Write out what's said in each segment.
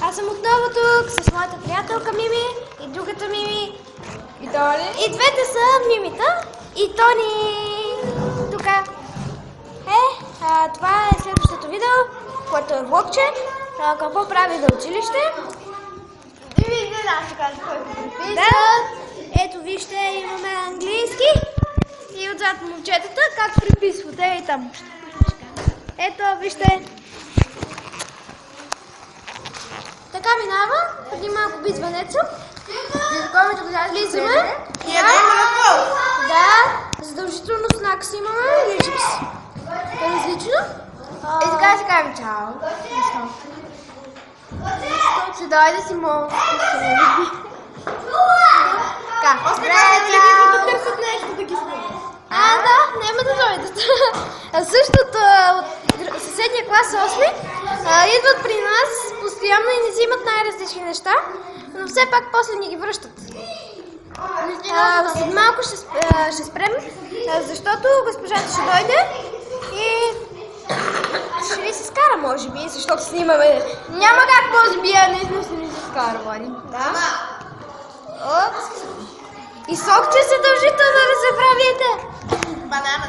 Аз съм отново тук с моята приятелка Мими и другата Мими. И Тони. И двете са Мимита и Тони. Тук. Това е следващото видео, което е влогче. Какво прави за училище. И ви не знам така, който приписват. Да. Ето вижте, имаме английски. И отзад момчетата, как приписват. Ей там. Ето, вижте. Така минава, преди малко би звънеца. Влизаме. Да, задължително снакс имаме или чипс. Различно. И така ще кажем чао. Ще дойде си моят. Така, да търсят нещо да ги снимат. Да, няма да дойдат. Същото от съседния клас 8 идват при нас постоянно и не взимат най-различни неща, но все пак после ни ги връщат. След малко ще спрем, защото госпожата ще дойде и ще ви се скара, може би, защото снимаме. няма как, може би, наистина ще ни се скарвани. Да. И сокче се задължително да се правите. Банана.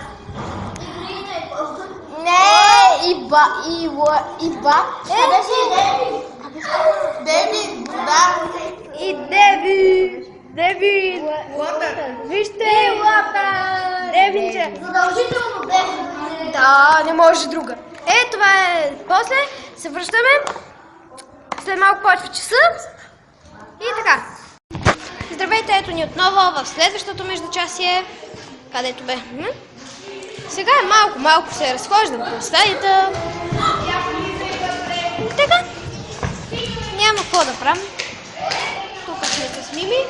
Не, и ба. Деби, да. И Деби. Вижте. Девинче. Задължително Деби. Да, не може друга. Това е. После се връщаме. След малко почва часа. И така. Здравейте, ето ни отново в следващото междучасие. Където бе? Сега малко се разхождам по стаята. Така. Няма какво да правим. Тук сме с Мими,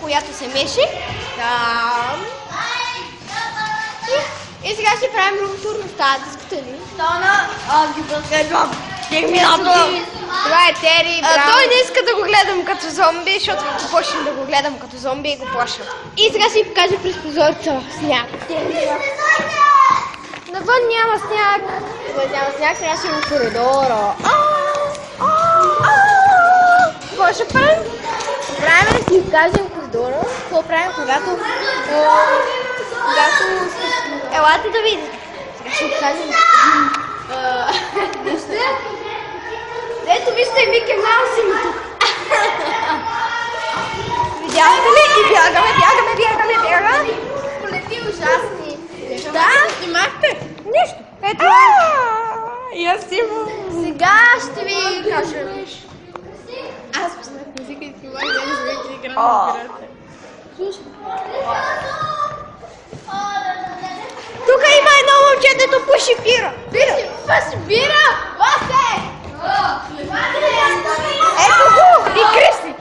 която се меши. Там. И сега ще правим румтур на стаята, искате ли? Тона. Това е Тери, Той не иска да го гледам като зомби, защото ако почнем да го гледам като зомби и го плашат. И сега ще ви покажа през прозореца сняг. Навън няма сняг. Сега ще има коридора. Какво ще правим? Правим да си кажем коридора. Какво правим, когато... Елате да видите. Сега ще ви кажем... Вижте. Ето вижте, Мики Маус има тук. Видяхте ли? И бягаме. Полети ужасни. Да? Снимахте? Нищо. Ето. И аз снимам. Сега ще ви кажа. Аз пуснах музика и снимах, да не знаете да играм на играта. Тук има едно момче, дето пуши бира. Пуши бира? Васе! Ето го! И Кристи.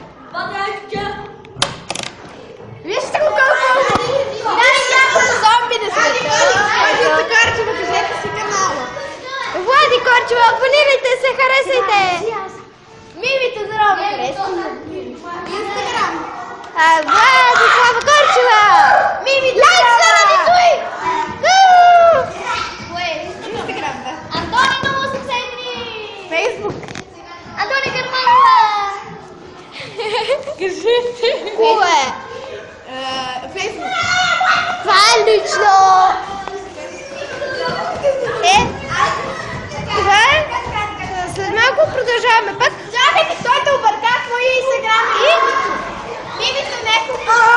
Вижте го колко! Зомби да сме! Влади Корчева, кажете си канала! Влади Корчева, абонирайте се, харесайте! Мимите здраво! Инстаграм! Влади Слава Корчева! Мимите здраво! Инстаграм, да. Антони 083! Фейсбук! Антони Карманова! Кажете! Хубаво е! Фейсбук! Това е лично! Това е? След малко продължаваме пак. Чакайте, стойте, обърках моя инстаграм и Мимите Мехов!